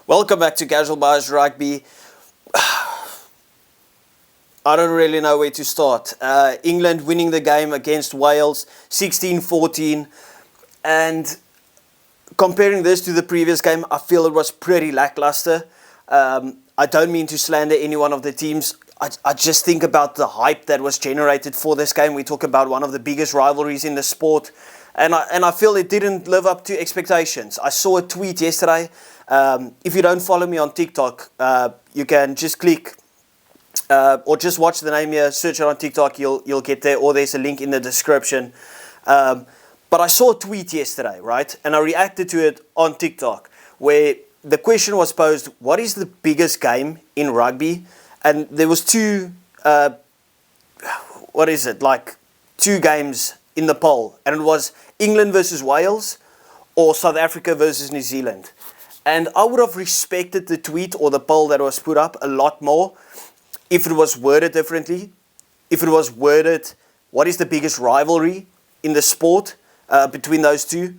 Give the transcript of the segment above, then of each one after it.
Welcome back to Casual Buyers Rugby. I don't really know where to start. England winning the game against Wales 16-14, and comparing this to the previous game, I feel it was pretty lackluster. I don't mean to slander any one of the teams. I just think about the hype that was generated for this game. We talk about one of the biggest rivalries in the sport, and I feel it didn't live up to expectations. I saw a tweet yesterday. If you don't follow me on TikTok, you can just click or just watch the name here, search it on TikTok, you'll get there, or there's a link in the description. But I saw a tweet yesterday, right? And I reacted to it on TikTok, where the question was posed, what is the biggest game in rugby? And there was two games in the poll. And it was England versus Wales or South Africa versus New Zealand. And I would have respected the tweet or the poll that was put up a lot more if it was worded differently. If it was worded, what is the biggest rivalry in the sport between those two?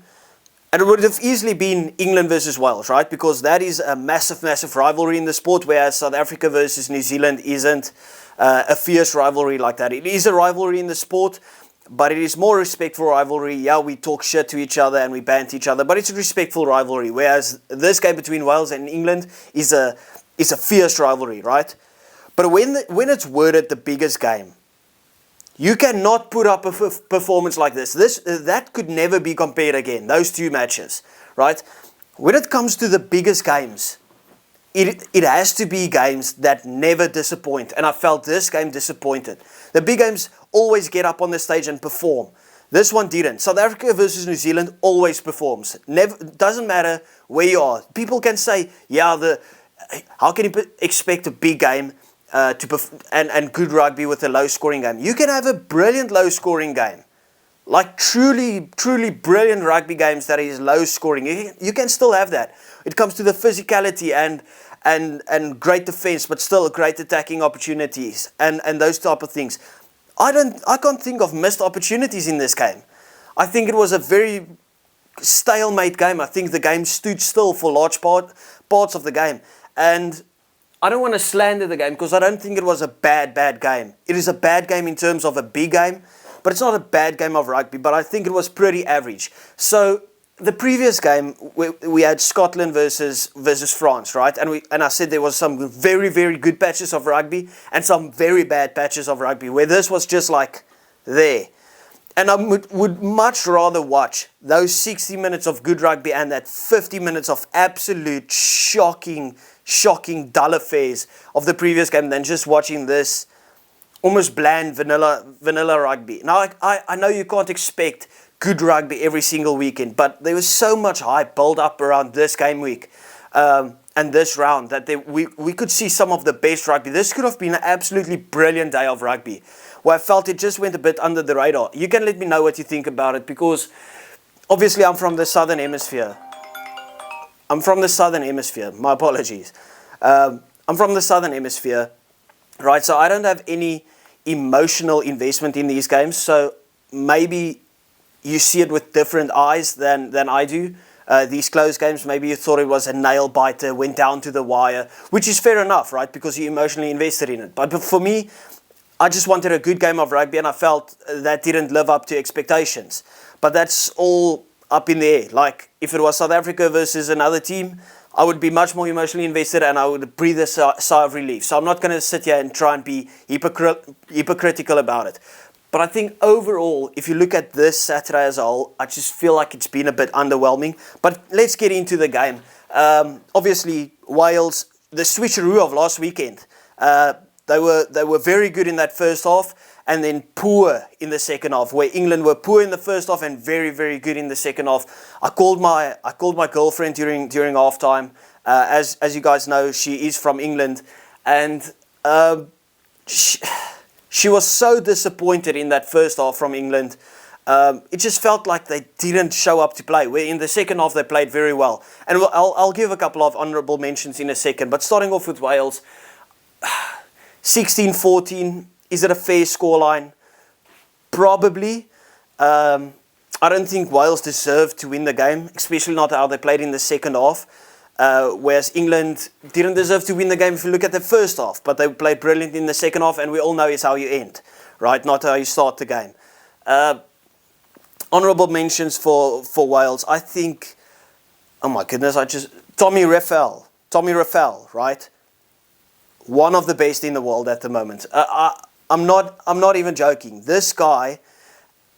And it would have easily been England versus Wales, right? Because that is a massive, massive rivalry in the sport, whereas South Africa versus New Zealand isn't a fierce rivalry like that. It is a rivalry in the sport, but it is more respectful rivalry. Yeah, we talk shit to each other and we bant each other, but it's a respectful rivalry. Whereas this game between Wales and England is a fierce rivalry, right? But when it's worded the biggest game, you cannot put up a performance like this. That could never be compared again, those two matches, right? When it comes to the biggest games, it has to be games that never disappoint. And I felt this game disappointed. The big games always get up on the stage and perform. This one didn't. South Africa versus New Zealand always performs. Doesn't matter where you are. People can say, yeah, how can you expect a big game and good rugby with a low-scoring game? You can have a brilliant low-scoring game. Like truly, truly brilliant rugby games that is low-scoring. You can still have that. It comes to the physicality and great defense, but still great attacking opportunities and those type of things. I can't think of missed opportunities in this game. I think it was a very stalemate game. I think the game stood still for large parts of the game. And I don't want to slander the game because I don't think it was a bad game. It is a bad game in terms of a big game, but it's not a bad game of rugby, but I think it was pretty average. So the previous game, we had Scotland versus France, right? And I said there was some very, very good patches of rugby and some very bad patches of rugby, where this was just like there. And I would much rather watch those 60 minutes of good rugby and that 50 minutes of absolute shocking dull affairs of the previous game than just watching this almost bland vanilla rugby. Now, I know you can't expect good rugby every single weekend, but there was so much hype built up around this game week and this round that we could see some of the best rugby. This could have been an absolutely brilliant day of rugby, where I felt it just went a bit under the radar. You can let me know what you think about it, because obviously I'm from the Southern Hemisphere. My apologies. I'm from the Southern Hemisphere, right? So I don't have any emotional investment in these games. So maybe you see it with different eyes than I do. These close games, maybe you thought it was a nail biter, went down to the wire, which is fair enough, right? Because you emotionally invested in it. But for me, I just wanted a good game of rugby, and I felt that didn't live up to expectations. But that's all up in the air. Like, if it was South Africa versus another team, I would be much more emotionally invested and I would breathe a sigh of relief. So I'm not going to sit here and try and be hypocritical about it. But I think overall, if you look at this Saturday as a whole, I just feel like it's been a bit underwhelming. But let's get into the game. Obviously, Wales, the switcheroo of last weekend, they were very good in that first half, and then poor in the second half, where England were poor in the first half and very, very good in the second half. I called my girlfriend during halftime. As you guys know, she is from England, and she was so disappointed in that first half from England. It just felt like they didn't show up to play. Where in the second half they played very well, and I'll give a couple of honourable mentions in a second. But starting off with Wales, 16-14. Is it a fair scoreline? probably. I don't think Wales deserved to win the game, especially not how they played in the second half. Whereas England didn't deserve to win the game if you look at the first half, but they played brilliant in the second half, and we all know it's how you end, right? Not how you start the game. Honourable mentions for Wales. I think, oh my goodness, Tommy Rafell, right? One of the best in the world at the moment. I'm not even joking. This guy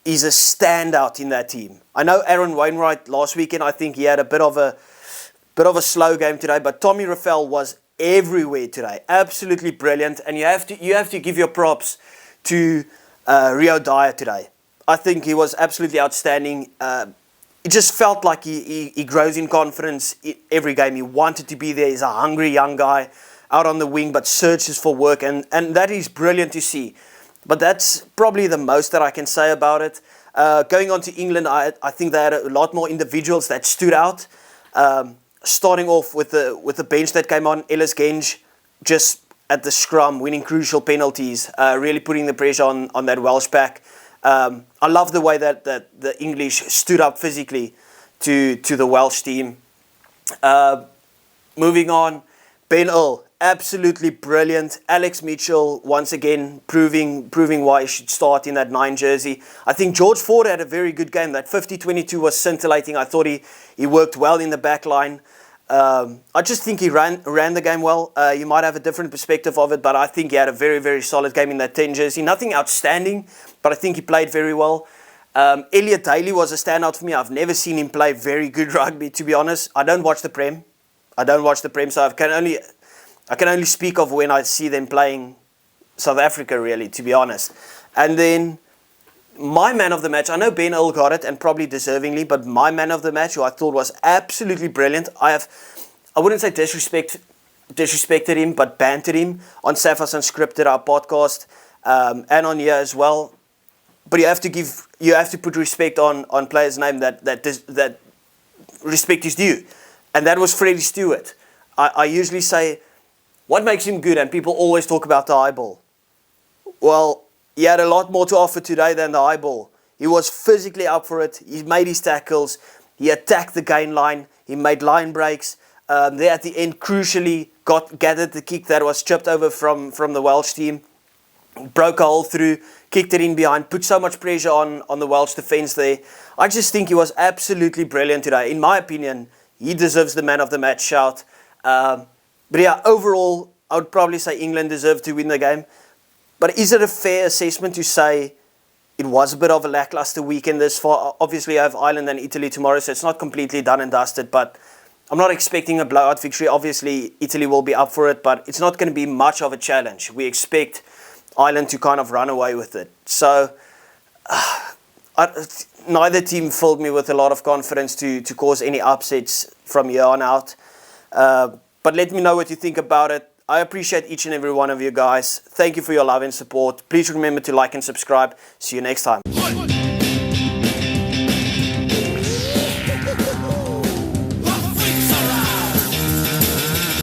is a standout in that team. I know Aaron Wainwright last weekend, I think he had a bit of a slow game today, but Tommy Rafell was everywhere today. Absolutely brilliant, and you have to give your props to Rio Dyer today. I think he was absolutely outstanding. It just felt like he grows in confidence every game. He wanted to be there. He's a hungry young guy out on the wing, but searches for work, and that is brilliant to see. But that's probably the most that I can say about it. Going on to England, I think they had a lot more individuals that stood out. Starting off with the bench that came on, Ellis Genge, just at the scrum, winning crucial penalties, really putting the pressure on that Welsh pack. I love the way that the English stood up physically to the Welsh team. Moving on, Ben Earl, absolutely brilliant. Alex Mitchell, once again, proving why he should start in that 9 jersey. I think George Ford had a very good game. That 50-22 was scintillating. I thought he worked well in the back line. I just think he ran the game well. You might have a different perspective of it, but I think he had a very, very solid game in that 10 jersey. Nothing outstanding, but I think he played very well. Elliot Daly was a standout for me. I've never seen him play very good rugby, to be honest. I don't watch the Prem, so I can only speak of when I see them playing South Africa, really, to be honest. And then my man of the match, I know Ben Earl got it, and probably deservingly, but my man of the match, who I thought was absolutely brilliant, I wouldn't say disrespected him, but bantered him on Safas Unscripted, our podcast, and on here as well. But you have to put respect on players' name that respect is due, and that was Freddie Stewart. I usually say, what makes him good? And people always talk about the eyeball. Well, he had a lot more to offer today than the eyeball. He was physically up for it. He made his tackles. He attacked the gain line. He made line breaks. There at the end, crucially, gathered the kick that was chipped over from the Welsh team. Broke a hole through, kicked it in behind, put so much pressure on the Welsh defence there. I just think he was absolutely brilliant today. In my opinion, he deserves the man of the match shout. But yeah, overall, I would probably say England deserved to win the game. But is it a fair assessment to say it was a bit of a lackluster weekend this far? Obviously, I have Ireland and Italy tomorrow, so it's not completely done and dusted. But I'm not expecting a blowout victory. Obviously, Italy will be up for it, but it's not going to be much of a challenge. We expect Ireland to kind of run away with it. So neither team filled me with a lot of confidence to cause any upsets from here on out. But let me know what you think about it. I appreciate each and every one of you guys. Thank you for your love and support. Please remember to like and subscribe. See you next time.